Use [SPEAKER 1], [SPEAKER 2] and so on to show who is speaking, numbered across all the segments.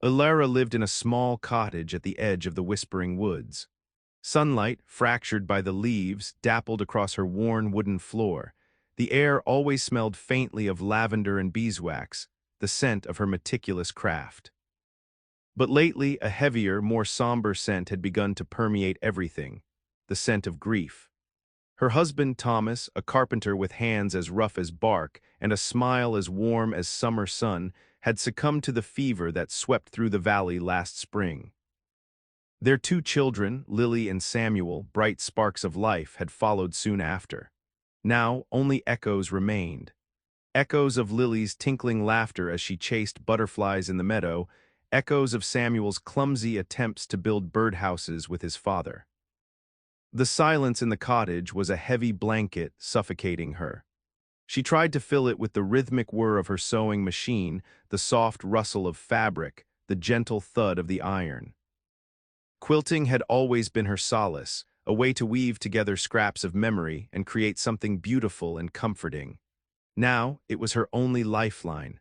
[SPEAKER 1] Ilara lived in a small cottage at the edge of the whispering woods. Sunlight, fractured by the leaves, dappled across her worn wooden floor. The air always smelled faintly of lavender and beeswax, the scent of her meticulous craft. But lately, a heavier, more somber scent had begun to permeate everything, the scent of grief. Her husband, Thomas, a carpenter with hands as rough as bark and a smile as warm as summer sun, had succumbed to the fever that swept through the valley last spring. Their two children, Lily and Samuel, bright sparks of life, had followed soon after. Now only echoes remained. Echoes of Lily's tinkling laughter as she chased butterflies in the meadow, echoes of Samuel's clumsy attempts to build birdhouses with his father. The silence in the cottage was a heavy blanket suffocating her. She tried to fill it with the rhythmic whir of her sewing machine, the soft rustle of fabric, the gentle thud of the iron. Quilting had always been her solace, a way to weave together scraps of memory and create something beautiful and comforting. Now it was her only lifeline.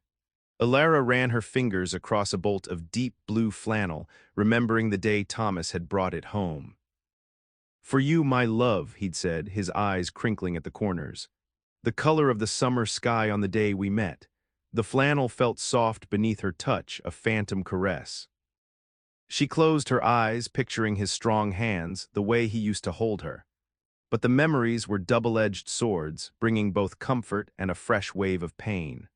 [SPEAKER 1] Ilara ran her fingers across a bolt of deep blue flannel, remembering the day Thomas had brought it home. "For you, my love," he'd said, his eyes crinkling at the corners. "The color of the summer sky on the day we met." The flannel felt soft beneath her touch, a phantom caress. She closed her eyes, picturing his strong hands, the way he used to hold her. But the memories were double-edged swords, bringing both comfort and a fresh wave of pain.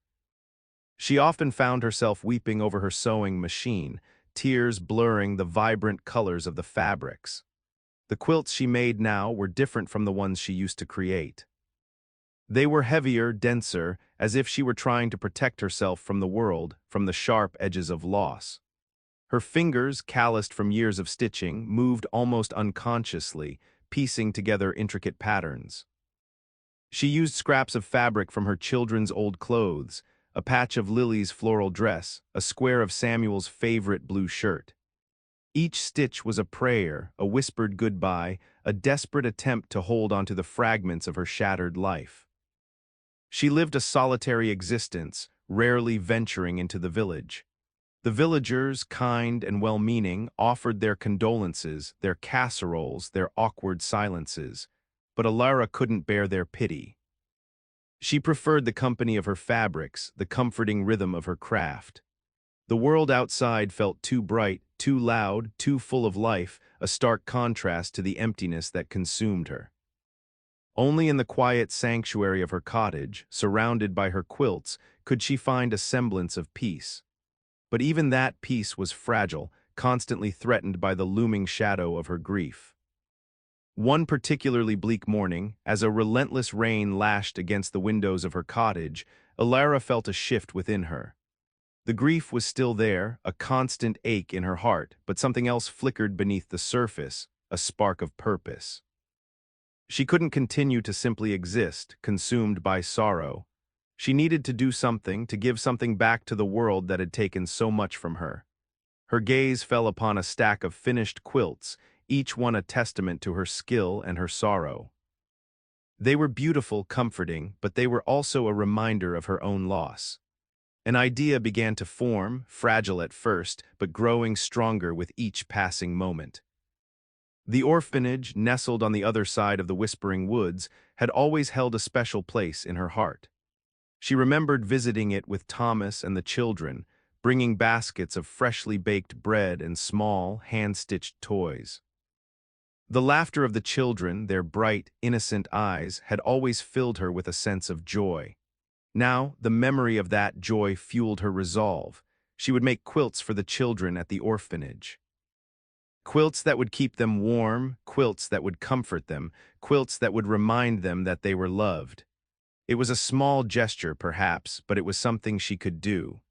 [SPEAKER 1] She often found herself weeping over her sewing machine, tears blurring the vibrant colors of the fabrics. The quilts she made now were different from the ones she used to create. They were heavier, denser, as if she were trying to protect herself from the world, from the sharp edges of loss. Her fingers, calloused from years of stitching, moved almost unconsciously, piecing together intricate patterns. She used scraps of fabric from her children's old clothes, a patch of Lily's floral dress, a square of Samuel's favorite blue shirt. Each stitch was a prayer, a whispered goodbye, a desperate attempt to hold onto the fragments of her shattered life. She lived a solitary existence, rarely venturing into the village. The villagers, kind and well-meaning, offered their condolences, their casseroles, their awkward silences, but Ilara couldn't bear their pity. She preferred the company of her fabrics, the comforting rhythm of her craft. The world outside felt too bright, too loud, too full of life, a stark contrast to the emptiness that consumed her. Only in the quiet sanctuary of her cottage, surrounded by her quilts, could she find a semblance of peace. But even that peace was fragile, constantly threatened by the looming shadow of her grief. One particularly bleak morning, as a relentless rain lashed against the windows of her cottage, Ilara felt a shift within her. The grief was still there, a constant ache in her heart, but something else flickered beneath the surface, a spark of purpose. She couldn't continue to simply exist, consumed by sorrow. She needed to do something, to give something back to the world that had taken so much from her. Her gaze fell upon a stack of finished quilts, each one a testament to her skill and her sorrow. They were beautiful, comforting, but they were also a reminder of her own loss. An idea began to form, fragile at first, but growing stronger with each passing moment. The orphanage, nestled on the other side of the whispering woods, had always held a special place in her heart. She remembered visiting it with Thomas and the children, bringing baskets of freshly baked bread and small, hand-stitched toys. The laughter of the children, their bright, innocent eyes, had always filled her with a sense of joy. Now, the memory of that joy fueled her resolve. She would make quilts for the children at the orphanage. Quilts that would keep them warm, quilts that would comfort them, quilts that would remind them that they were loved. It was a small gesture, perhaps, but it was something she could do.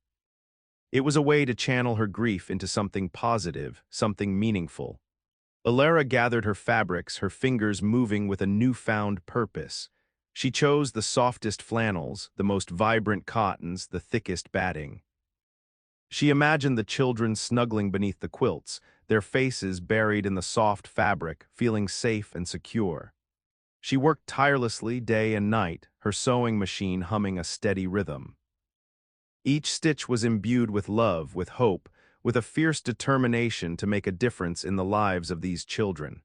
[SPEAKER 1] It was a way to channel her grief into something positive, something meaningful. Ilara gathered her fabrics, her fingers moving with a newfound purpose. She chose the softest flannels, the most vibrant cottons, the thickest batting. She imagined the children snuggling beneath the quilts, their faces buried in the soft fabric, feeling safe and secure. She worked tirelessly day and night, her sewing machine humming a steady rhythm. Each stitch was imbued with love, with hope, with a fierce determination to make a difference in the lives of these children.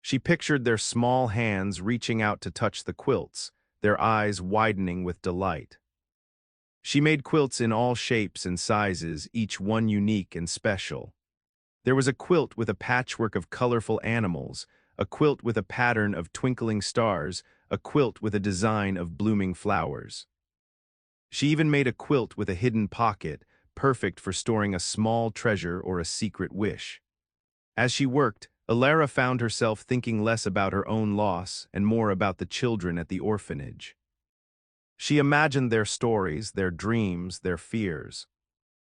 [SPEAKER 1] She pictured their small hands reaching out to touch the quilts, their eyes widening with delight. She made quilts in all shapes and sizes, each one unique and special. There was a quilt with a patchwork of colorful animals, a quilt with a pattern of twinkling stars, a quilt with a design of blooming flowers. She even made a quilt with a hidden pocket, perfect for storing a small treasure or a secret wish. As she worked, Alara found herself thinking less about her own loss and more about the children at the orphanage. She imagined their stories, their dreams, their fears.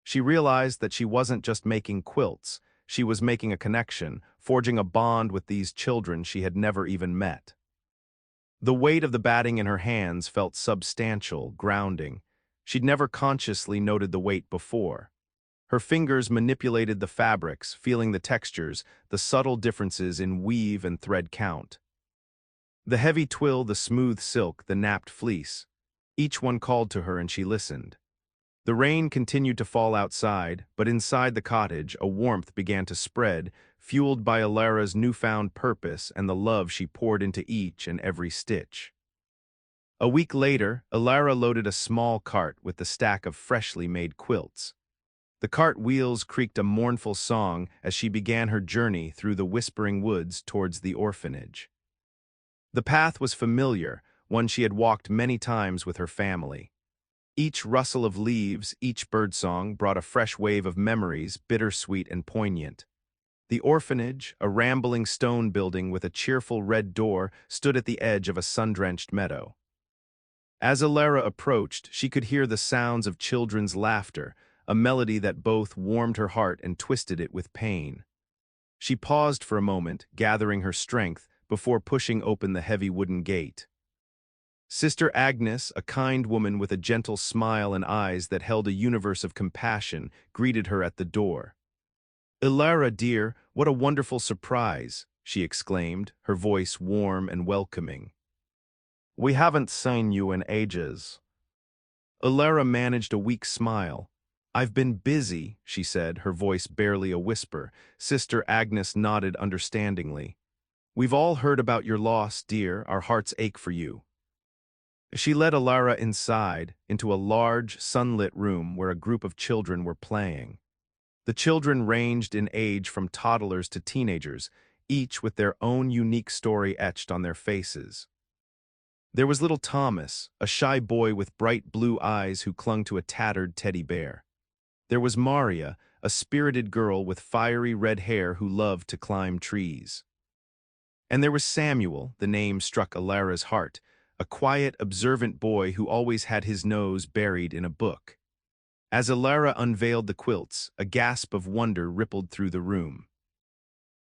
[SPEAKER 1] She realized that she wasn't just making quilts, she was making a connection, forging a bond with these children she had never even met. The weight of the batting in her hands felt substantial, grounding. She'd never consciously noted the weight before. Her fingers manipulated the fabrics, feeling the textures, the subtle differences in weave and thread count. The heavy twill, the smooth silk, the napped fleece. Each one called to her and she listened. The rain continued to fall outside, but inside the cottage a warmth began to spread, fueled by Alara's newfound purpose and the love she poured into each and every stitch. A week later, Alara loaded a small cart with the stack of freshly made quilts. The cart wheels creaked a mournful song as she began her journey through the whispering woods towards the orphanage. The path was familiar, one she had walked many times with her family. Each rustle of leaves, each birdsong brought a fresh wave of memories, bittersweet and poignant. The orphanage, a rambling stone building with a cheerful red door, stood at the edge of a sun-drenched meadow. As Alara approached, she could hear the sounds of children's laughter, a melody that both warmed her heart and twisted it with pain. She paused for a moment, gathering her strength, before pushing open the heavy wooden gate. Sister Agnes, a kind woman with a gentle smile and eyes that held a universe of compassion, greeted her at the door. "Alara, dear, what a wonderful surprise," she exclaimed, her voice warm and welcoming. "We haven't seen you in ages." Alara managed a weak smile. "I've been busy," she said, her voice barely a whisper. Sister Agnes nodded understandingly. "We've all heard about your loss, dear. Our hearts ache for you." She led Alara inside, into a large, sunlit room where a group of children were playing. The children ranged in age from toddlers to teenagers, each with their own unique story etched on their faces. There was little Thomas, a shy boy with bright blue eyes who clung to a tattered teddy bear. There was Maria, a spirited girl with fiery red hair who loved to climb trees. And there was Samuel, the name struck Alara's heart, a quiet, observant boy who always had his nose buried in a book. As Alara unveiled the quilts, a gasp of wonder rippled through the room.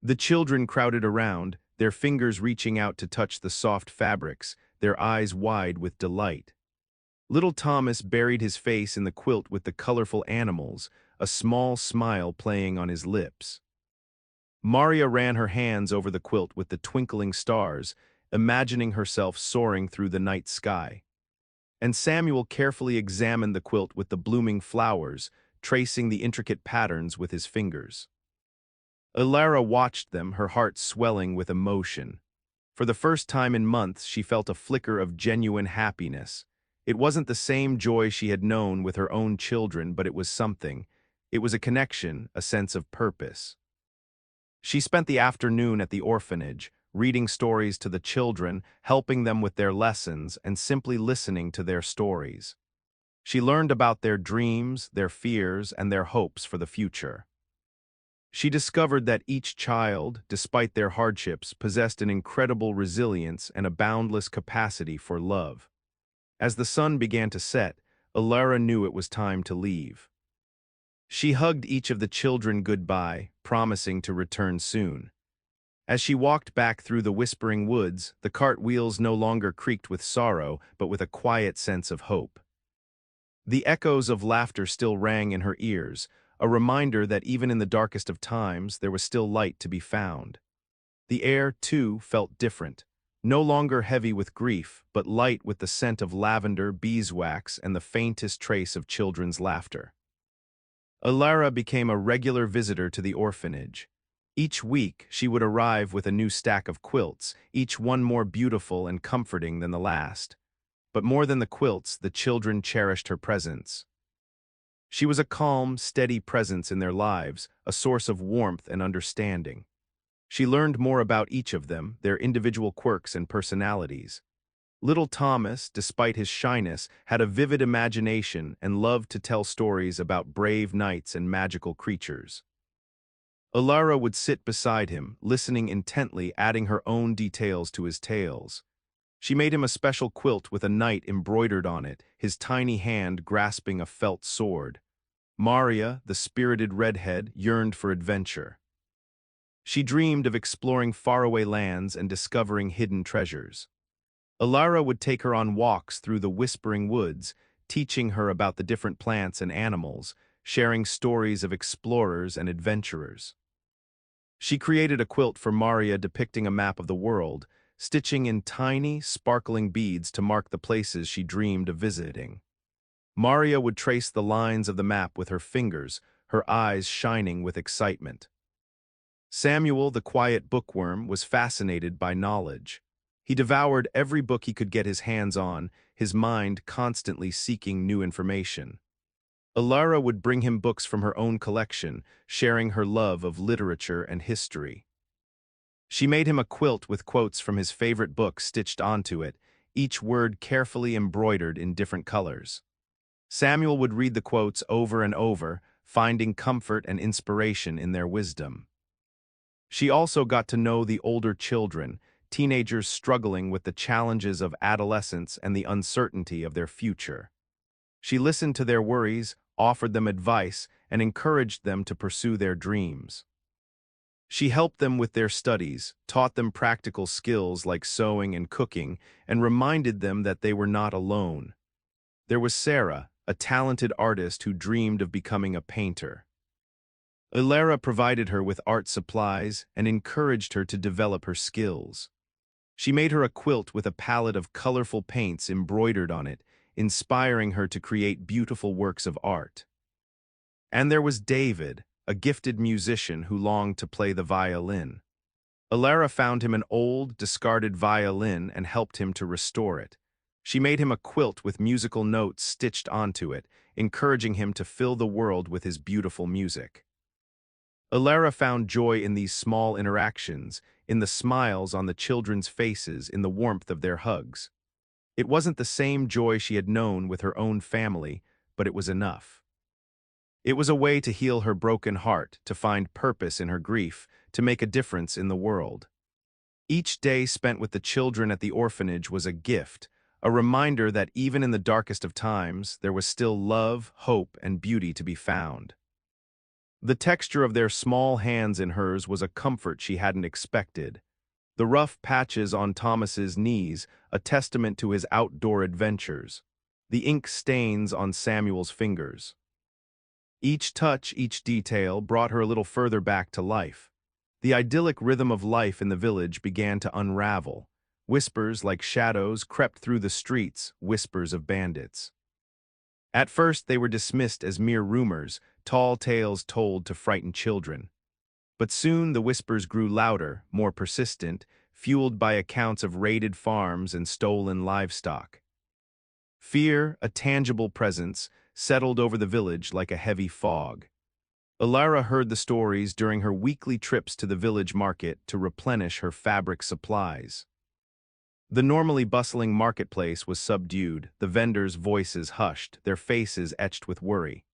[SPEAKER 1] The children crowded around, their fingers reaching out to touch the soft fabrics, their eyes wide with delight. Little Thomas buried his face in the quilt with the colorful animals, a small smile playing on his lips. Maria ran her hands over the quilt with the twinkling stars, imagining herself soaring through the night sky. And Samuel carefully examined the quilt with the blooming flowers, tracing the intricate patterns with his fingers. Alara watched them, her heart swelling with emotion. For the first time in months, she felt a flicker of genuine happiness. It wasn't the same joy she had known with her own children, but it was something. It was a connection, a sense of purpose. She spent the afternoon at the orphanage, reading stories to the children, helping them with their lessons, and simply listening to their stories. She learned about their dreams, their fears, and their hopes for the future. She discovered that each child, despite their hardships, possessed an incredible resilience and a boundless capacity for love. As the sun began to set, Alara knew it was time to leave. She hugged each of the children goodbye, promising to return soon. As she walked back through the whispering woods, the cart wheels no longer creaked with sorrow, but with a quiet sense of hope. The echoes of laughter still rang in her ears, a reminder that even in the darkest of times, there was still light to be found. The air, too, felt different, no longer heavy with grief, but light with the scent of lavender, beeswax, and the faintest trace of children's laughter. Alara became a regular visitor to the orphanage. Each week, she would arrive with a new stack of quilts, each one more beautiful and comforting than the last. But more than the quilts, the children cherished her presence. She was a calm, steady presence in their lives, a source of warmth and understanding. She learned more about each of them, their individual quirks and personalities. Little Thomas, despite his shyness, had a vivid imagination and loved to tell stories about brave knights and magical creatures. Alara would sit beside him, listening intently, adding her own details to his tales. She made him a special quilt with a knight embroidered on it, his tiny hand grasping a felt sword. Maria, the spirited redhead, yearned for adventure. She dreamed of exploring faraway lands and discovering hidden treasures. Alara would take her on walks through the whispering woods, teaching her about the different plants and animals, sharing stories of explorers and adventurers. She created a quilt for Maria depicting a map of the world, stitching in tiny, sparkling beads to mark the places she dreamed of visiting. Maria would trace the lines of the map with her fingers, her eyes shining with excitement. Samuel, the quiet bookworm, was fascinated by knowledge. He devoured every book he could get his hands on, his mind constantly seeking new information. Alara would bring him books from her own collection, sharing her love of literature and history. She made him a quilt with quotes from his favorite books stitched onto it, each word carefully embroidered in different colors. Samuel would read the quotes over and over, finding comfort and inspiration in their wisdom. She also got to know the older children, teenagers struggling with the challenges of adolescence and the uncertainty of their future. She listened to their worries, offered them advice, and encouraged them to pursue their dreams. She helped them with their studies, taught them practical skills like sewing and cooking, and reminded them that they were not alone. There was Sarah, a talented artist who dreamed of becoming a painter. Alara provided her with art supplies and encouraged her to develop her skills. She made her a quilt with a palette of colorful paints embroidered on it, inspiring her to create beautiful works of art. And there was David, a gifted musician who longed to play the violin. Alara found him an old, discarded violin and helped him to restore it. She made him a quilt with musical notes stitched onto it, encouraging him to fill the world with his beautiful music. Alara found joy in these small interactions, in the smiles on the children's faces, in the warmth of their hugs. It wasn't the same joy she had known with her own family, but it was enough. It was a way to heal her broken heart, to find purpose in her grief, to make a difference in the world. Each day spent with the children at the orphanage was a gift, a reminder that even in the darkest of times, there was still love, hope, and beauty to be found. The texture of their small hands in hers was a comfort she hadn't expected. The rough patches on Thomas's knees, a testament to his outdoor adventures. The ink stains on Samuel's fingers. Each touch, each detail brought her a little further back to life. The idyllic rhythm of life in the village began to unravel. Whispers like shadows crept through the streets, whispers of bandits. At first they were dismissed as mere rumors, tall tales told to frighten children. But soon the whispers grew louder, more persistent, fueled by accounts of raided farms and stolen livestock. Fear, a tangible presence, settled over the village like a heavy fog. Alara heard the stories during her weekly trips to the village market to replenish her fabric supplies. The normally bustling marketplace was subdued, the vendors' voices hushed, their faces etched with worry.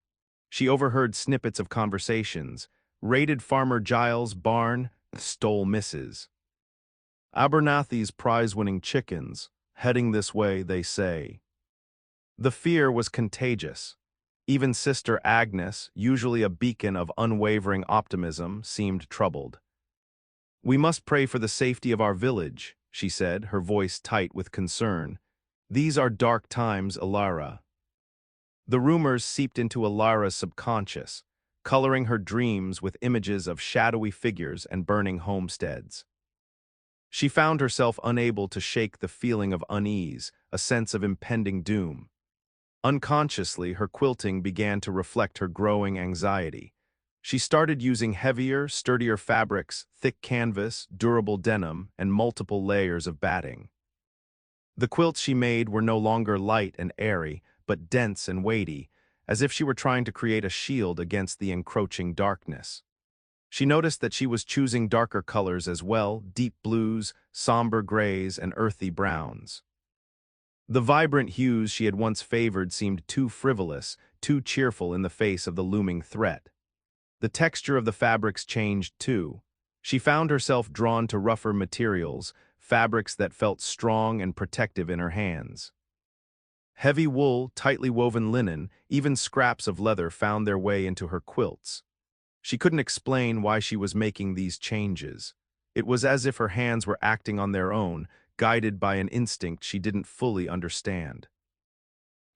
[SPEAKER 1] She overheard snippets of conversations. Raided Farmer Giles' barn, stole misses. Abernathy's prize-winning chickens, heading this way, they say. The fear was contagious. Even Sister Agnes, usually a beacon of unwavering optimism, seemed troubled. "We must pray for the safety of our village," she said, her voice tight with concern. "These are dark times, Alara." The rumors seeped into Alara's subconscious, coloring her dreams with images of shadowy figures and burning homesteads. She found herself unable to shake the feeling of unease, a sense of impending doom. Unconsciously, her quilting began to reflect her growing anxiety. She started using heavier, sturdier fabrics, thick canvas, durable denim, and multiple layers of batting. The quilts she made were no longer light and airy, but dense and weighty, as if she were trying to create a shield against the encroaching darkness. She noticed that she was choosing darker colors as well, deep blues, somber grays, and earthy browns. The vibrant hues she had once favored seemed too frivolous, too cheerful in the face of the looming threat. The texture of the fabrics changed too. She found herself drawn to rougher materials, fabrics that felt strong and protective in her hands. Heavy wool, tightly woven linen, even scraps of leather found their way into her quilts. She couldn't explain why she was making these changes. It was as if her hands were acting on their own, guided by an instinct she didn't fully understand.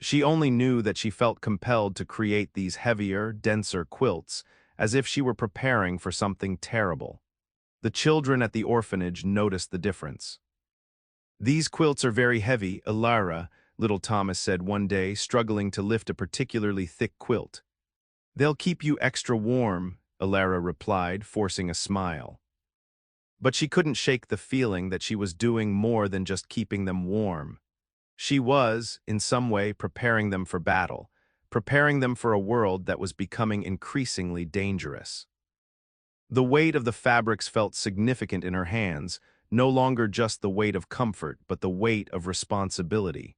[SPEAKER 1] She only knew that she felt compelled to create these heavier, denser quilts, as if she were preparing for something terrible. The children at the orphanage noticed the difference. "These quilts are very heavy, Elara," little Thomas said one day, struggling to lift a particularly thick quilt. "They'll keep you extra warm," Elara replied, forcing a smile. But she couldn't shake the feeling that she was doing more than just keeping them warm. She was, in some way, preparing them for battle, preparing them for a world that was becoming increasingly dangerous. The weight of the fabrics felt significant in her hands, no longer just the weight of comfort, but the weight of responsibility.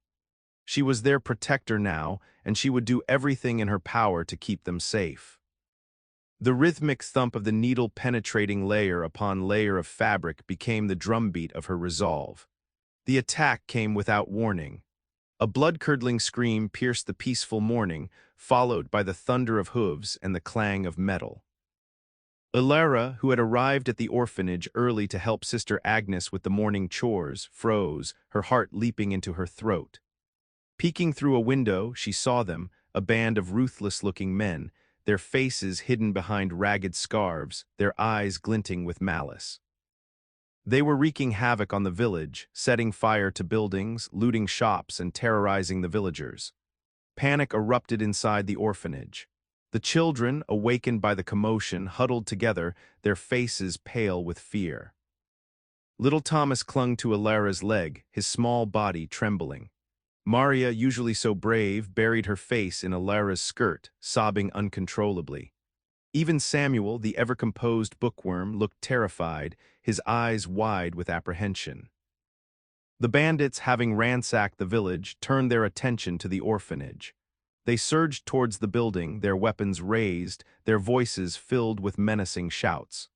[SPEAKER 1] She was their protector now, and she would do everything in her power to keep them safe. The rhythmic thump of the needle penetrating layer upon layer of fabric became the drumbeat of her resolve. The attack came without warning. A blood-curdling scream pierced the peaceful morning, followed by the thunder of hooves and the clang of metal. Elara, who had arrived at the orphanage early to help Sister Agnes with the morning chores, froze, her heart leaping into her throat. Peeking through a window, she saw them, a band of ruthless-looking men, their faces hidden behind ragged scarves, their eyes glinting with malice. They were wreaking havoc on the village, setting fire to buildings, looting shops, and terrorizing the villagers. Panic erupted inside the orphanage. The children, awakened by the commotion, huddled together, their faces pale with fear. Little Thomas clung to Elara's leg, his small body trembling. Maria, usually so brave, buried her face in Elara's skirt, sobbing uncontrollably. Even Samuel, the ever-composed bookworm, looked terrified, his eyes wide with apprehension. The bandits, having ransacked the village, turned their attention to the orphanage. They surged towards the building, their weapons raised, their voices filled with menacing shouts.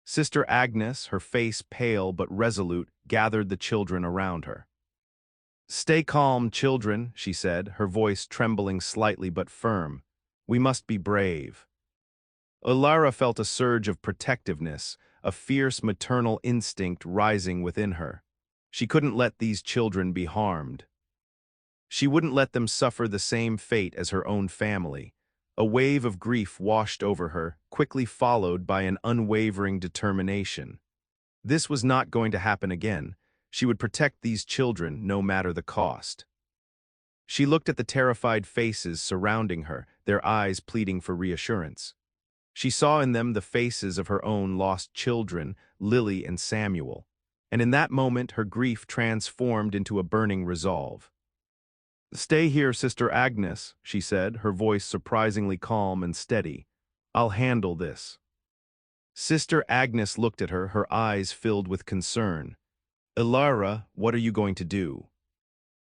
[SPEAKER 1] Sister Agnes, her face pale but resolute, gathered the children around her. "Stay calm, children," she said, her voice trembling slightly but firm. "We must be brave." Elara felt a surge of protectiveness, a fierce maternal instinct rising within her. She couldn't let these children be harmed. She wouldn't let them suffer the same fate as her own family. A wave of grief washed over her, quickly followed by an unwavering determination. This was not going to happen again. She would protect these children no matter the cost. She looked at the terrified faces surrounding her, their eyes pleading for reassurance. She saw in them the faces of her own lost children, Lily and Samuel, and in that moment her grief transformed into a burning resolve. "Stay here, Sister Agnes," she said, her voice surprisingly calm and steady. "I'll handle this." Sister Agnes looked at her, her eyes filled with concern. "Elara, what are you going to do?"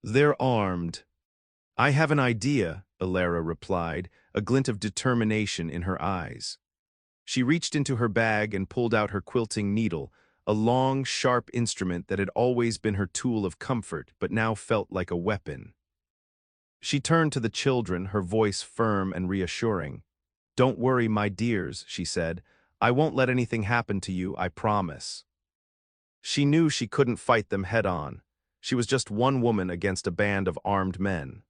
[SPEAKER 1] "They're armed." "I have an idea," Elara replied, a glint of determination in her eyes. She reached into her bag and pulled out her quilting needle, a long, sharp instrument that had always been her tool of comfort but now felt like a weapon. She turned to the children, her voice firm and reassuring. "Don't worry, my dears," she said. "I won't let anything happen to you, I promise." She knew she couldn't fight them head-on. She was just one woman against a band of armed men.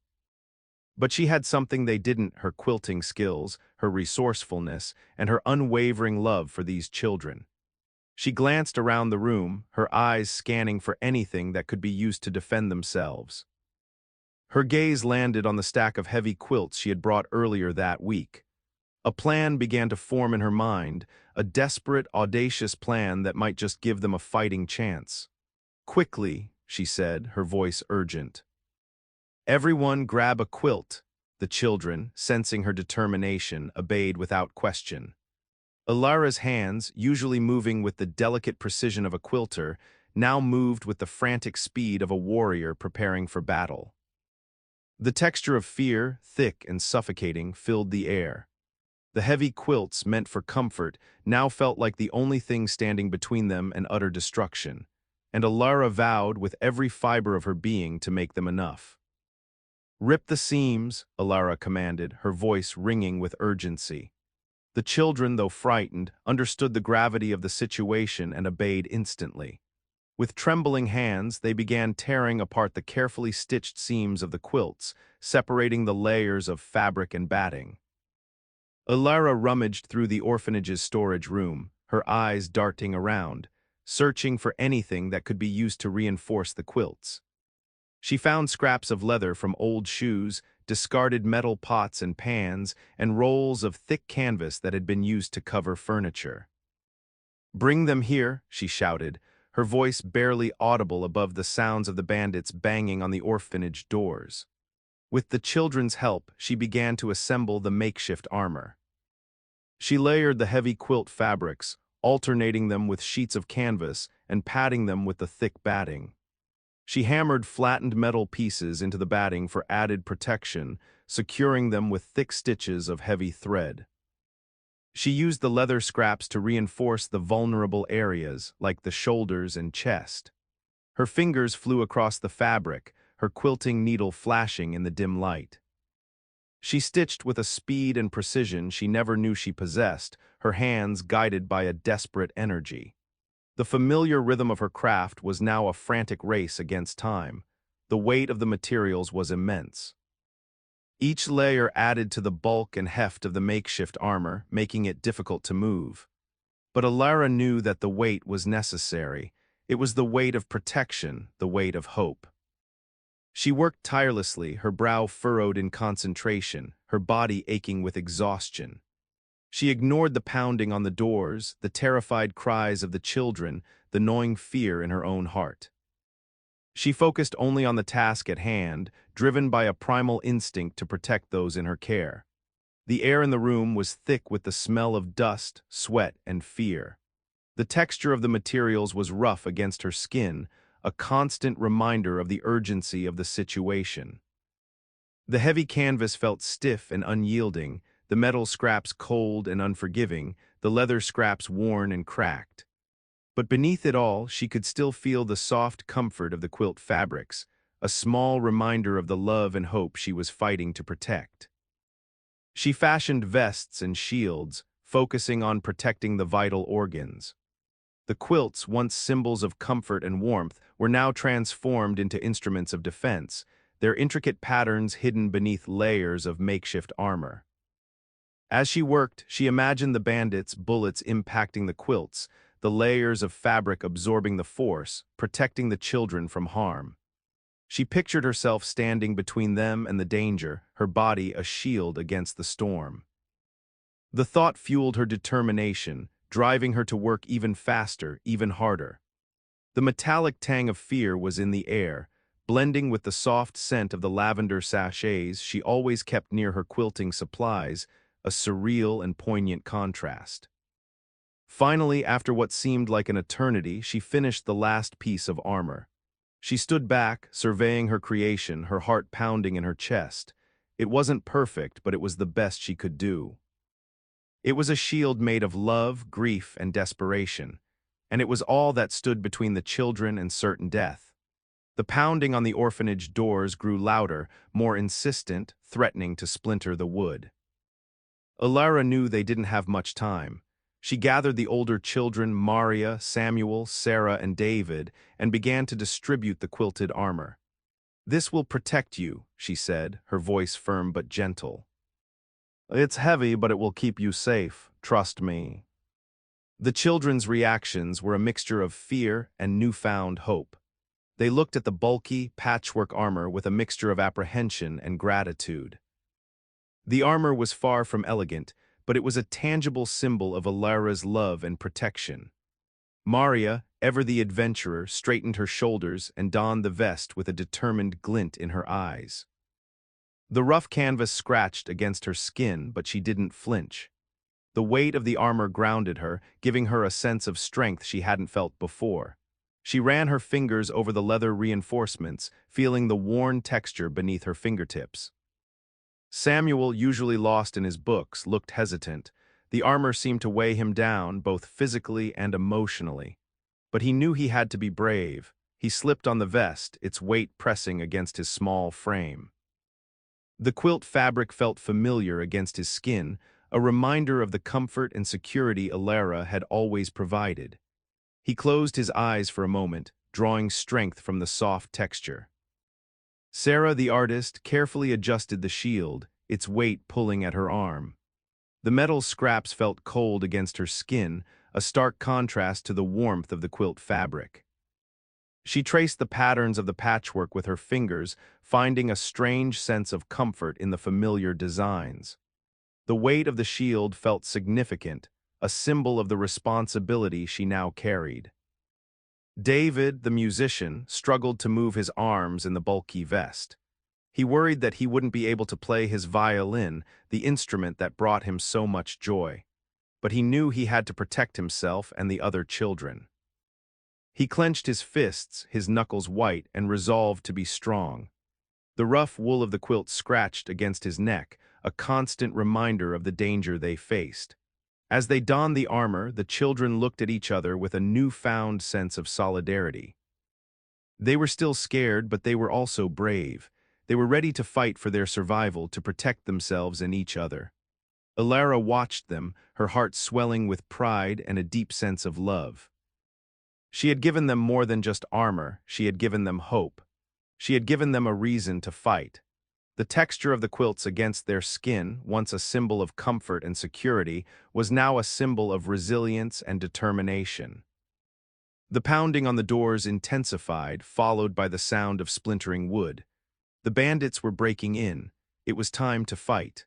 [SPEAKER 1] But she had something they didn't, her quilting skills, her resourcefulness, and her unwavering love for these children. She glanced around the room, her eyes scanning for anything that could be used to defend themselves. Her gaze landed on the stack of heavy quilts she had brought earlier that week. A plan began to form in her mind, a desperate, audacious plan that might just give them a fighting chance. "Quickly," she said, her voice urgent. "Everyone grab a quilt." The children, sensing her determination, obeyed without question. Ilara's hands, usually moving with the delicate precision of a quilter, now moved with the frantic speed of a warrior preparing for battle. The texture of fear, thick and suffocating, filled the air. The heavy quilts, meant for comfort, now felt like the only thing standing between them and utter destruction, and Ilara vowed with every fiber of her being to make them enough. "Rip the seams," Ilara commanded, her voice ringing with urgency. The children, though frightened, understood the gravity of the situation and obeyed instantly. With trembling hands, they began tearing apart the carefully stitched seams of the quilts, separating the layers of fabric and batting. Ilara rummaged through the orphanage's storage room, her eyes darting around, searching for anything that could be used to reinforce the quilts. She found scraps of leather from old shoes, discarded metal pots and pans, and rolls of thick canvas that had been used to cover furniture. "Bring them here," she shouted, her voice barely audible above the sounds of the bandits banging on the orphanage doors. With the children's help, she began to assemble the makeshift armor. She layered the heavy quilt fabrics, alternating them with sheets of canvas and padding them with the thick batting. She hammered flattened metal pieces into the batting for added protection, securing them with thick stitches of heavy thread. She used the leather scraps to reinforce the vulnerable areas, like the shoulders and chest. Her fingers flew across the fabric, her quilting needle flashing in the dim light. She stitched with a speed and precision she never knew she possessed, her hands guided by a desperate energy. The familiar rhythm of her craft was now a frantic race against time. The weight of the materials was immense. Each layer added to the bulk and heft of the makeshift armor, making it difficult to move. But Ilara knew that the weight was necessary. It was the weight of protection, the weight of hope. She worked tirelessly, her brow furrowed in concentration, her body aching with exhaustion. She ignored the pounding on the doors, the terrified cries of the children, the gnawing fear in her own heart. She focused only on the task at hand, driven by a primal instinct to protect those in her care. The air in the room was thick with the smell of dust, sweat, and fear. The texture of the materials was rough against her skin, a constant reminder of the urgency of the situation. The heavy canvas felt stiff and unyielding, the metal scraps cold and unforgiving, the leather scraps worn and cracked. But beneath it all, she could still feel the soft comfort of the quilt fabrics, a small reminder of the love and hope she was fighting to protect. She fashioned vests and shields, focusing on protecting the vital organs. The quilts, once symbols of comfort and warmth, were now transformed into instruments of defense, their intricate patterns hidden beneath layers of makeshift armor. As she worked, she imagined the bandits' bullets impacting the quilts, the layers of fabric absorbing the force, protecting the children from harm. She pictured herself standing between them and the danger, her body a shield against the storm. The thought fueled her determination, driving her to work even faster, even harder. The metallic tang of fear was in the air, blending with the soft scent of the lavender sachets she always kept near her quilting supplies, a surreal and poignant contrast. Finally, after what seemed like an eternity, she finished the last piece of armor. She stood back, surveying her creation, her heart pounding in her chest. It wasn't perfect, but it was the best she could do. It was a shield made of love, grief, and desperation, and it was all that stood between the children and certain death. The pounding on the orphanage doors grew louder, more insistent, threatening to splinter the wood. Ilara knew they didn't have much time. She gathered the older children, Maria, Samuel, Sarah, and David, and began to distribute the quilted armor. "This will protect you," she said, her voice firm but gentle. "It's heavy, but it will keep you safe. Trust me." The children's reactions were a mixture of fear and newfound hope. They looked at the bulky, patchwork armor with a mixture of apprehension and gratitude. The armor was far from elegant, but it was a tangible symbol of Alara's love and protection. Maria, ever the adventurer, straightened her shoulders and donned the vest with a determined glint in her eyes. The rough canvas scratched against her skin, but she didn't flinch. The weight of the armor grounded her, giving her a sense of strength she hadn't felt before. She ran her fingers over the leather reinforcements, feeling the worn texture beneath her fingertips. Samuel, usually lost in his books, looked hesitant. The armor seemed to weigh him down, both physically and emotionally. But he knew he had to be brave. He slipped on the vest, its weight pressing against his small frame. The quilt fabric felt familiar against his skin, a reminder of the comfort and security Alara had always provided. He closed his eyes for a moment, drawing strength from the soft texture. Sarah, the artist, carefully adjusted the shield, its weight pulling at her arm. The metal scraps felt cold against her skin, a stark contrast to the warmth of the quilt fabric. She traced the patterns of the patchwork with her fingers, finding a strange sense of comfort in the familiar designs. The weight of the shield felt significant, a symbol of the responsibility she now carried. David, the musician, struggled to move his arms in the bulky vest. He worried that he wouldn't be able to play his violin, the instrument that brought him so much joy. But he knew he had to protect himself and the other children. He clenched his fists, his knuckles white, and resolved to be strong. The rough wool of the quilt scratched against his neck, a constant reminder of the danger they faced. As they donned the armor, the children looked at each other with a newfound sense of solidarity. They were still scared, but they were also brave. They were ready to fight for their survival, to protect themselves and each other. Alara watched them, her heart swelling with pride and a deep sense of love. She had given them more than just armor, she had given them hope. She had given them a reason to fight. The texture of the quilts against their skin, once a symbol of comfort and security, was now a symbol of resilience and determination. The pounding on the doors intensified, followed by the sound of splintering wood. The bandits were breaking in. It was time to fight.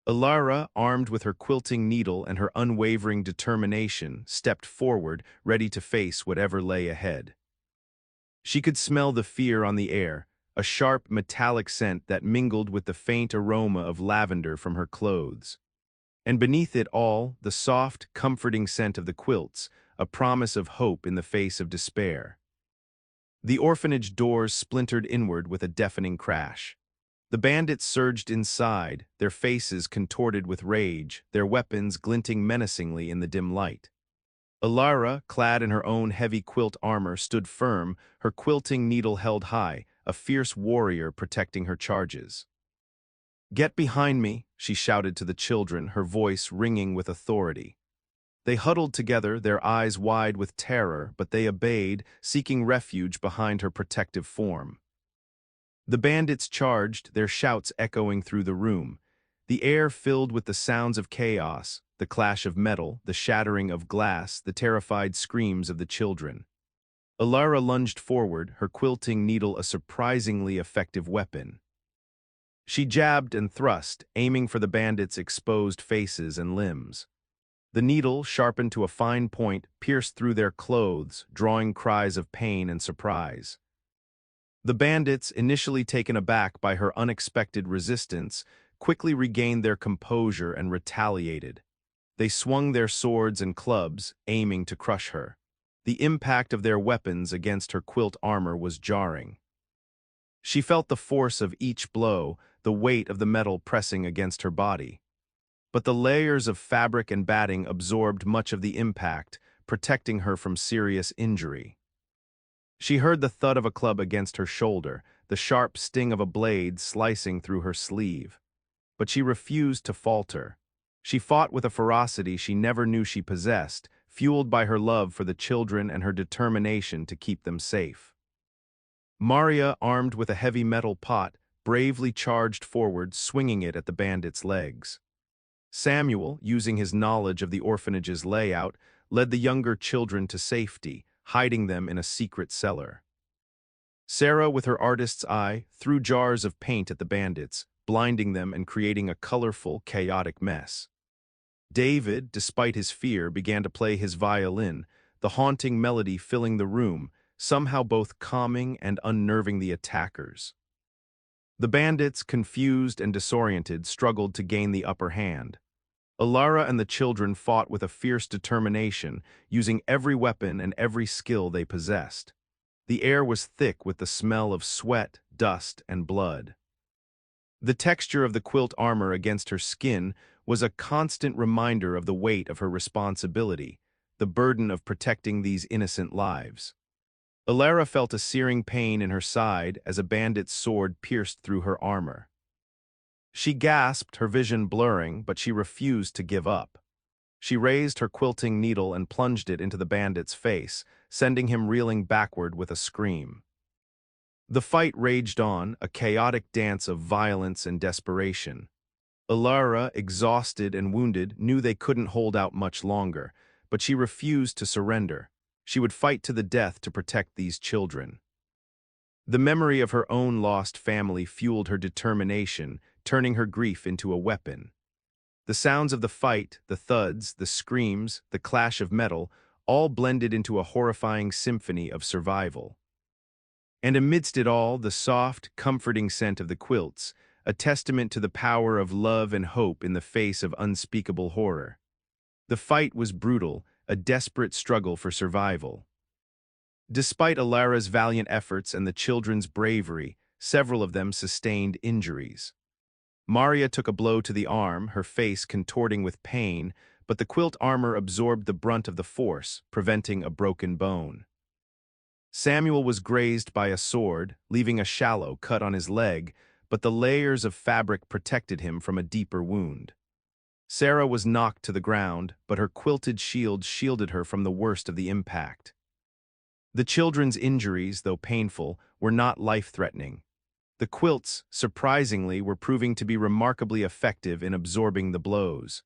[SPEAKER 1] Alara, armed with her quilting needle and her unwavering determination, stepped forward, ready to face whatever lay ahead. She could smell the fear on the air, a sharp, metallic scent that mingled with the faint aroma of lavender from her clothes. And beneath it all, the soft, comforting scent of the quilts, a promise of hope in the face of despair. The orphanage doors splintered inward with a deafening crash. The bandits surged inside, their faces contorted with rage, their weapons glinting menacingly in the dim light. Alara, clad in her own heavy quilt armor, stood firm, her quilting needle held high, a fierce warrior protecting her charges. "Get behind me," she shouted to the children, her voice ringing with authority. They huddled together, their eyes wide with terror, but they obeyed, seeking refuge behind her protective form. The bandits charged, their shouts echoing through the room. The air filled with the sounds of chaos, the clash of metal, the shattering of glass, the terrified screams of the children. Alara lunged forward, her quilting needle a surprisingly effective weapon. She jabbed and thrust, aiming for the bandits' exposed faces and limbs. The needle, sharpened to a fine point, pierced through their clothes, drawing cries of pain and surprise. The bandits, initially taken aback by her unexpected resistance, quickly regained their composure and retaliated. They swung their swords and clubs, aiming to crush her. The impact of their weapons against her quilt armor was jarring. She felt the force of each blow, the weight of the metal pressing against her body. But the layers of fabric and batting absorbed much of the impact, protecting her from serious injury. She heard the thud of a club against her shoulder, the sharp sting of a blade slicing through her sleeve. But she refused to falter. She fought with a ferocity she never knew she possessed, fueled by her love for the children and her determination to keep them safe. Maria, armed with a heavy metal pot, bravely charged forward, swinging it at the bandits' legs. Samuel, using his knowledge of the orphanage's layout, led the younger children to safety, hiding them in a secret cellar. Sarah, with her artist's eye, threw jars of paint at the bandits, blinding them and creating a colorful, chaotic mess. David, despite his fear, began to play his violin, the haunting melody filling the room, somehow both calming and unnerving the attackers. The bandits, confused and disoriented, struggled to gain the upper hand. Alara and the children fought with a fierce determination, using every weapon and every skill they possessed. The air was thick with the smell of sweat, dust, and blood. The texture of the quilt armor against her skin was a constant reminder of the weight of her responsibility, the burden of protecting these innocent lives. Alara felt a searing pain in her side as a bandit's sword pierced through her armor. She gasped, her vision blurring, but she refused to give up. She raised her quilting needle and plunged it into the bandit's face, sending him reeling backward with a scream. The fight raged on, a chaotic dance of violence and desperation. Alara, exhausted and wounded, knew they couldn't hold out much longer, but she refused to surrender. She would fight to the death to protect these children. The memory of her own lost family fueled her determination, turning her grief into a weapon. The sounds of the fight, the thuds, the screams, the clash of metal, all blended into a horrifying symphony of survival. And amidst it all, the soft, comforting scent of the quilts, a testament to the power of love and hope in the face of unspeakable horror. The fight was brutal, a desperate struggle for survival. Despite Alara's valiant efforts and the children's bravery, several of them sustained injuries. Maria took a blow to the arm, her face contorting with pain, but the quilt armor absorbed the brunt of the force, preventing a broken bone. Samuel was grazed by a sword, leaving a shallow cut on his leg, but the layers of fabric protected him from a deeper wound. Sarah was knocked to the ground, but her quilted shield shielded her from the worst of the impact. The children's injuries, though painful, were not life-threatening. The quilts, surprisingly, were proving to be remarkably effective in absorbing the blows.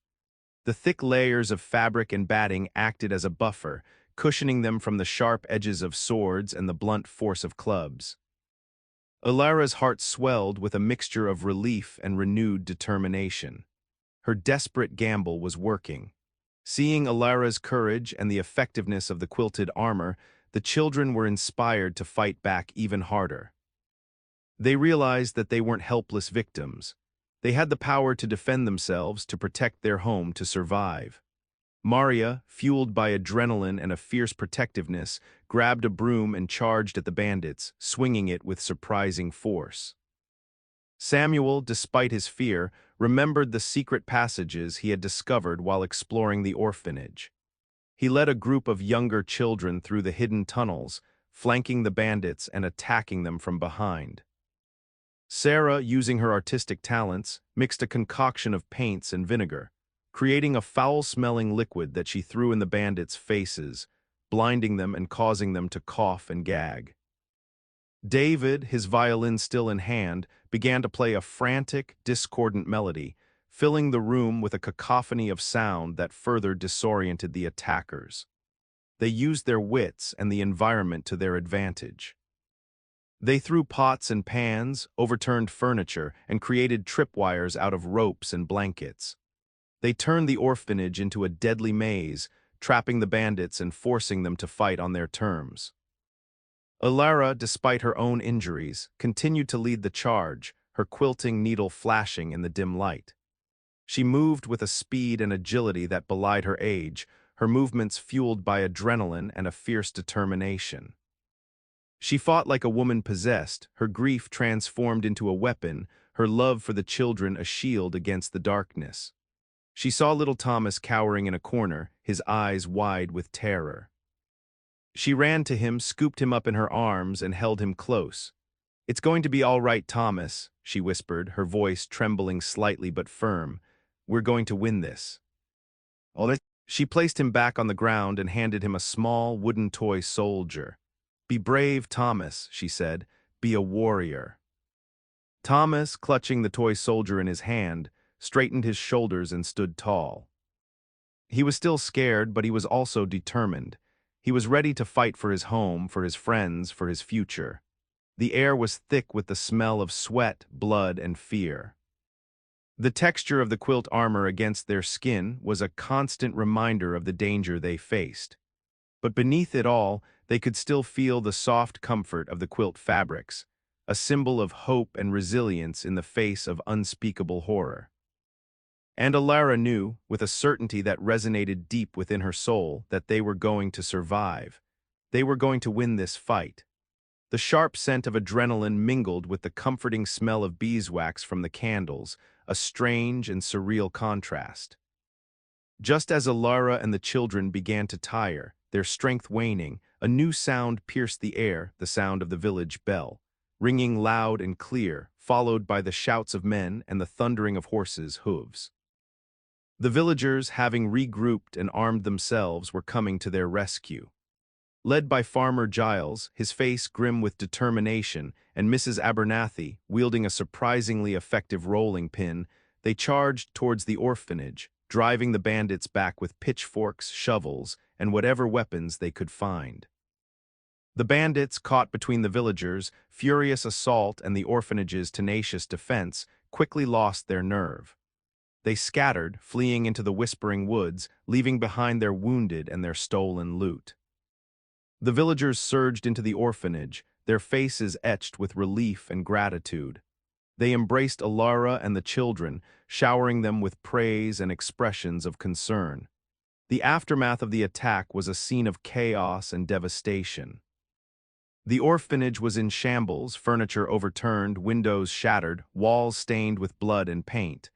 [SPEAKER 1] The thick layers of fabric and batting acted as a buffer, cushioning them from the sharp edges of swords and the blunt force of clubs. Alara's heart swelled with a mixture of relief and renewed determination. Her desperate gamble was working. Seeing Alara's courage and the effectiveness of the quilted armor, the children were inspired to fight back even harder. They realized that they weren't helpless victims. They had the power to defend themselves, to protect their home, to survive. Maria, fueled by adrenaline and a fierce protectiveness, grabbed a broom and charged at the bandits, swinging it with surprising force. Samuel, despite his fear, remembered the secret passages he had discovered while exploring the orphanage. He led a group of younger children through the hidden tunnels, flanking the bandits and attacking them from behind. Sarah, using her artistic talents, mixed a concoction of paints and vinegar, creating a foul-smelling liquid that she threw in the bandits' faces, blinding them and causing them to cough and gag. David, his violin still in hand, began to play a frantic, discordant melody, filling the room with a cacophony of sound that further disoriented the attackers. They used their wits and the environment to their advantage. They threw pots and pans, overturned furniture, and created tripwires out of ropes and blankets. They turned the orphanage into a deadly maze, trapping the bandits and forcing them to fight on their terms. Alara, despite her own injuries, continued to lead the charge, her quilting needle flashing in the dim light. She moved with a speed and agility that belied her age, her movements fueled by adrenaline and a fierce determination. She fought like a woman possessed, her grief transformed into a weapon, her love for the children a shield against the darkness. She saw little Thomas cowering in a corner, his eyes wide with terror. She ran to him, scooped him up in her arms, and held him close. "It's going to be all right, Thomas," she whispered, her voice trembling slightly but firm. "We're going to win this." She placed him back on the ground and handed him a small wooden toy soldier. "Be brave, Thomas," she said. "Be a warrior." Thomas, clutching the toy soldier in his hand, straightened his shoulders and stood tall. He was still scared, but he was also determined. He was ready to fight for his home, for his friends, for his future. The air was thick with the smell of sweat, blood, and fear. The texture of the quilt armor against their skin was a constant reminder of the danger they faced. But beneath it all, they could still feel the soft comfort of the quilt fabrics, a symbol of hope and resilience in the face of unspeakable horror. And Alara knew, with a certainty that resonated deep within her soul, that they were going to survive. They were going to win this fight. The sharp scent of adrenaline mingled with the comforting smell of beeswax from the candles, a strange and surreal contrast. Just as Alara and the children began to tire, their strength waning, a new sound pierced the air, the sound of the village bell, ringing loud and clear, followed by the shouts of men and the thundering of horses' hooves. The villagers, having regrouped and armed themselves, were coming to their rescue. Led by Farmer Giles, his face grim with determination, and Mrs. Abernathy, wielding a surprisingly effective rolling pin, they charged towards the orphanage, driving the bandits back with pitchforks, shovels, and whatever weapons they could find. The bandits, caught between the villagers' furious assault and the orphanage's tenacious defense, quickly lost their nerve. They scattered, fleeing into the whispering woods, leaving behind their wounded and their stolen loot. The villagers surged into the orphanage, their faces etched with relief and gratitude. They embraced Alara and the children, showering them with praise and expressions of concern. The aftermath of the attack was a scene of chaos and devastation. The orphanage was in shambles, furniture overturned, windows shattered, walls stained with blood and paint.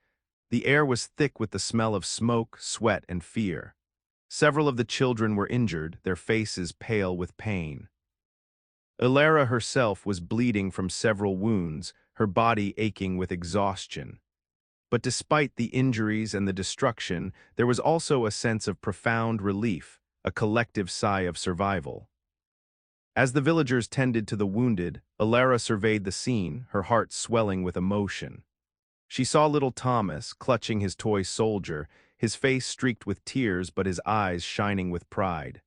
[SPEAKER 1] The air was thick with the smell of smoke, sweat, and fear. Several of the children were injured, their faces pale with pain. Alara herself was bleeding from several wounds, her body aching with exhaustion. But despite the injuries and the destruction, there was also a sense of profound relief, a collective sigh of survival. As the villagers tended to the wounded, Alara surveyed the scene, her heart swelling with emotion. She saw little Thomas, clutching his toy soldier, his face streaked with tears but his eyes shining with pride.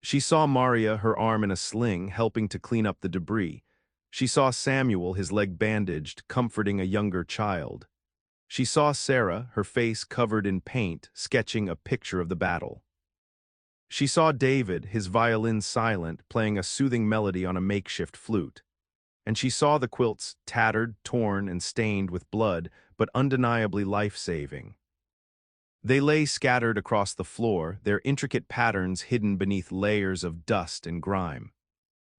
[SPEAKER 1] She saw Maria, her arm in a sling, helping to clean up the debris. She saw Samuel, his leg bandaged, comforting a younger child. She saw Sarah, her face covered in paint, sketching a picture of the battle. She saw David, his violin silent, playing a soothing melody on a makeshift flute. And she saw the quilts, tattered, torn, and stained with blood, but undeniably life-saving. They lay scattered across the floor, their intricate patterns hidden beneath layers of dust and grime.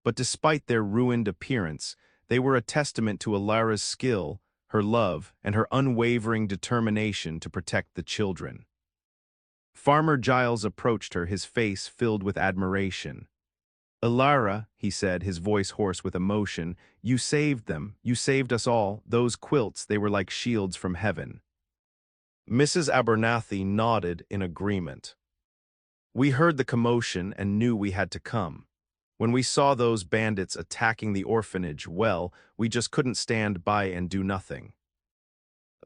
[SPEAKER 1] But despite their ruined appearance, they were a testament to Alara's skill, her love, and her unwavering determination to protect the children. Farmer Giles approached her, his face filled with admiration. "Alara," he said, his voice hoarse with emotion, "you saved them, you saved us all. Those quilts, they were like shields from heaven." Mrs. Abernathy nodded in agreement. "We heard the commotion and knew we had to come. When we saw those bandits attacking the orphanage, well, we just couldn't stand by and do nothing."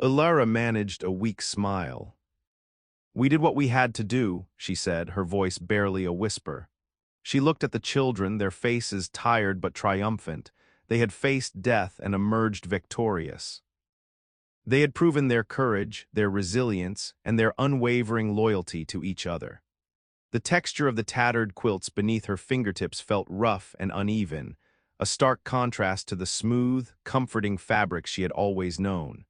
[SPEAKER 1] Alara managed a weak smile. "We did what we had to do," she said, her voice barely a whisper. She looked at the children, their faces tired but triumphant. They had faced death and emerged victorious. They had proven their courage, their resilience, and their unwavering loyalty to each other. The texture of the tattered quilts beneath her fingertips felt rough and uneven, a stark contrast to the smooth, comforting fabric she had always known.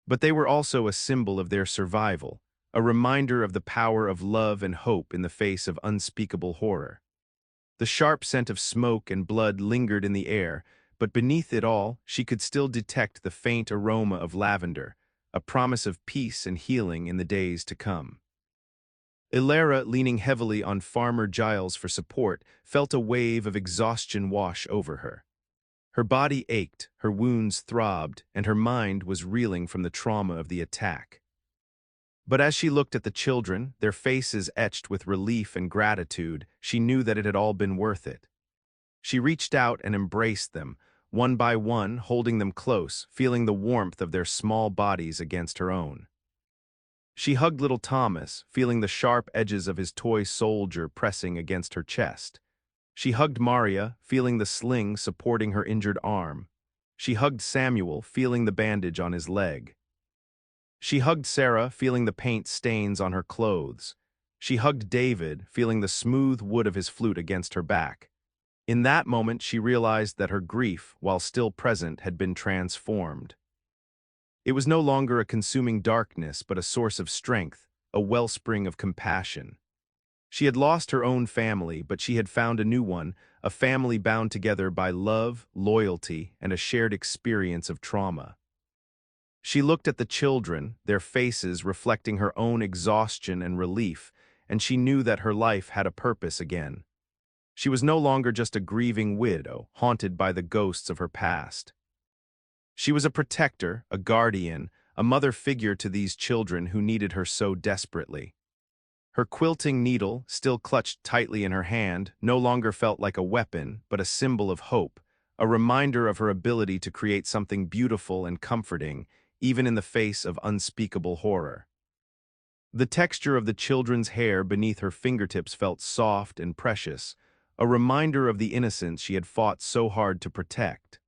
[SPEAKER 1] But they were also a symbol of their survival, a reminder of the power of love and hope in the face of unspeakable horror. The sharp scent of smoke and blood lingered in the air, but beneath it all, she could still detect the faint aroma of lavender, a promise of peace and healing in the days to come. Alara, leaning heavily on Farmer Giles for support, felt a wave of exhaustion wash over her. Her body ached, her wounds throbbed, and her mind was reeling from the trauma of the attack. But as she looked at the children, their faces etched with relief and gratitude, she knew that it had all been worth it. She reached out and embraced them, one by one, holding them close, feeling the warmth of their small bodies against her own. She hugged little Thomas, feeling the sharp edges of his toy soldier pressing against her chest. She hugged Maria, feeling the sling supporting her injured arm. She hugged Samuel, feeling the bandage on his leg. She hugged Sarah, feeling the paint stains on her clothes. She hugged David, feeling the smooth wood of his flute against her back. In that moment, she realized that her grief, while still present, had been transformed. It was no longer a consuming darkness, but a source of strength, a wellspring of compassion. She had lost her own family, but she had found a new one, a family bound together by love, loyalty, and a shared experience of trauma. She looked at the children, their faces reflecting her own exhaustion and relief, and she knew that her life had a purpose again. She was no longer just a grieving widow, haunted by the ghosts of her past. She was a protector, a guardian, a mother figure to these children who needed her so desperately. Her quilting needle, still clutched tightly in her hand, no longer felt like a weapon, but a symbol of hope, a reminder of her ability to create something beautiful and comforting, even in the face of unspeakable horror. The texture of the children's hair beneath her fingertips felt soft and precious, a reminder of the innocence she had fought so hard to protect.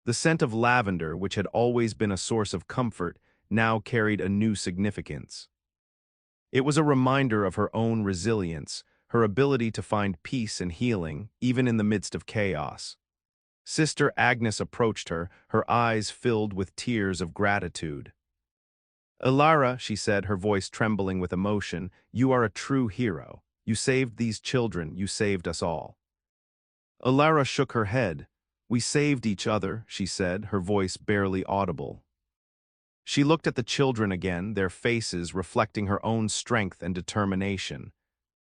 [SPEAKER 1] The scent of lavender, which had always been a source of comfort, now carried a new significance. It was a reminder of her own resilience, her ability to find peace and healing, even in the midst of chaos. Sister Agnes approached her, her eyes filled with tears of gratitude. "Elara," she said, her voice trembling with emotion, "you are a true hero. You saved these children, you saved us all." Elara shook her head. "We saved each other," she said, her voice barely audible. She looked at the children again, their faces reflecting her own strength and determination.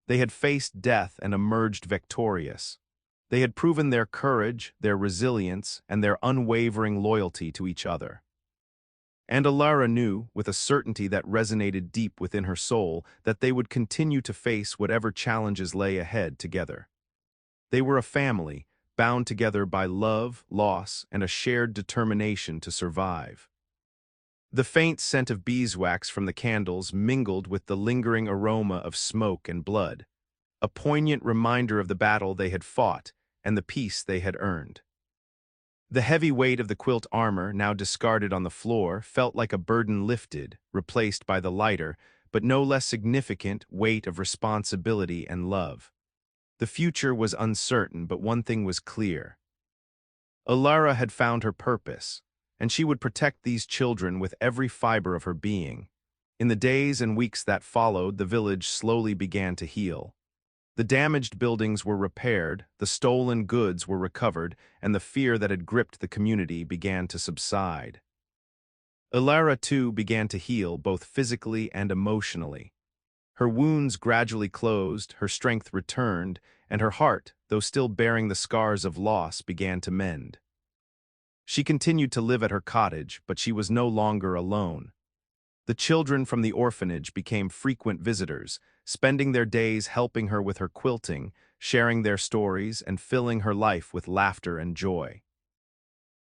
[SPEAKER 1] They had faced death and emerged victorious. They had proven their courage, their resilience, and their unwavering loyalty to each other. And Elara knew, with a certainty that resonated deep within her soul, that they would continue to face whatever challenges lay ahead together. They were a family, bound together by love, loss, and a shared determination to survive. The faint scent of beeswax from the candles mingled with the lingering aroma of smoke and blood, a poignant reminder of the battle they had fought and the peace they had earned. The heavy weight of the quilt armor, now discarded on the floor, felt like a burden lifted, replaced by the lighter, but no less significant, weight of responsibility and love. The future was uncertain, but one thing was clear. Elara had found her purpose, and she would protect these children with every fiber of her being. In the days and weeks that followed, the village slowly began to heal. The damaged buildings were repaired, the stolen goods were recovered, and the fear that had gripped the community began to subside. Elara, too, began to heal, both physically and emotionally. Her wounds gradually closed, her strength returned, and her heart, though still bearing the scars of loss, began to mend. She continued to live at her cottage, but she was no longer alone. The children from the orphanage became frequent visitors, spending their days helping her with her quilting, sharing their stories, and filling her life with laughter and joy.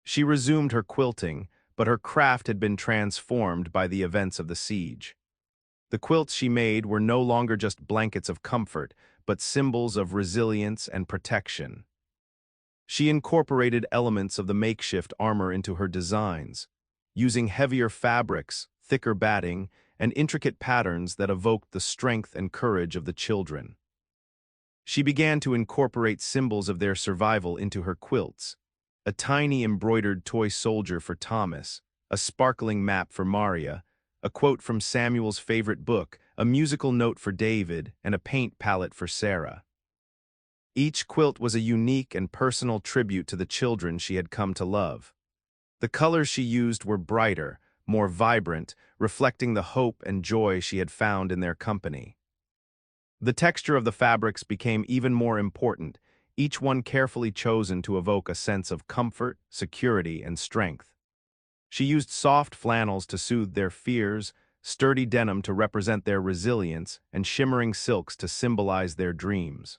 [SPEAKER 1] She resumed her quilting, but her craft had been transformed by the events of the siege. The quilts she made were no longer just blankets of comfort, but symbols of resilience and protection. She incorporated elements of the makeshift armor into her designs, using heavier fabrics, thicker batting, and intricate patterns that evoked the strength and courage of the children. She began to incorporate symbols of their survival into her quilts: a tiny embroidered toy soldier for Thomas, a sparkling map for Maria, a quote from Samuel's favorite book, a musical note for David, and a paint palette for Sarah. Each quilt was a unique and personal tribute to the children she had come to love. The colors she used were brighter, more vibrant, reflecting the hope and joy she had found in their company. The texture of the fabrics became even more important, each one carefully chosen to evoke a sense of comfort, security, and strength. She used soft flannels to soothe their fears, sturdy denim to represent their resilience, and shimmering silks to symbolize their dreams.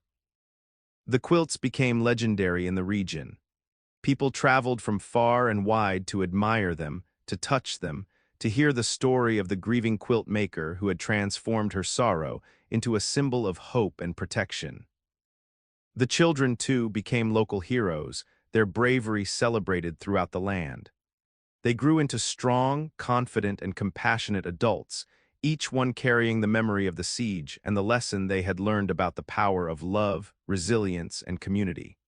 [SPEAKER 1] The quilts became legendary in the region. People traveled from far and wide to admire them, to touch them, to hear the story of the grieving quilt maker who had transformed her sorrow into a symbol of hope and protection. The children, too, became local heroes, their bravery celebrated throughout the land. They grew into strong, confident, and compassionate adults, each one carrying the memory of the siege and the lesson they had learned about the power of love, resilience, and community.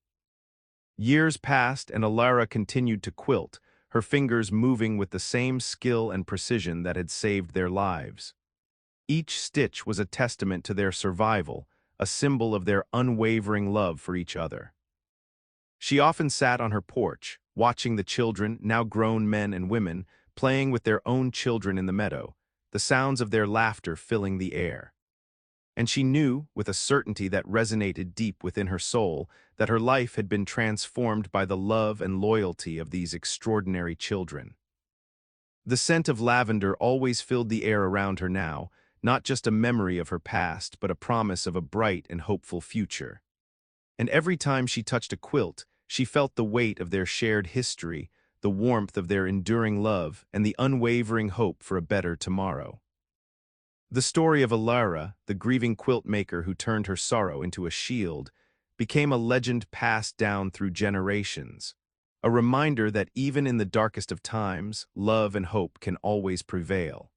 [SPEAKER 1] Years passed and Alara continued to quilt, her fingers moving with the same skill and precision that had saved their lives. Each stitch was a testament to their survival, a symbol of their unwavering love for each other. She often sat on her porch, watching the children, now grown men and women, playing with their own children in the meadow, the sounds of their laughter filling the air. And she knew, with a certainty that resonated deep within her soul, that her life had been transformed by the love and loyalty of these extraordinary children. The scent of lavender always filled the air around her now, not just a memory of her past, but a promise of a bright and hopeful future. And every time she touched a quilt, she felt the weight of their shared history, the warmth of their enduring love, and the unwavering hope for a better tomorrow. The story of Alara, the grieving quilt maker who turned her sorrow into a shield, became a legend passed down through generations, a reminder that even in the darkest of times, love and hope can always prevail.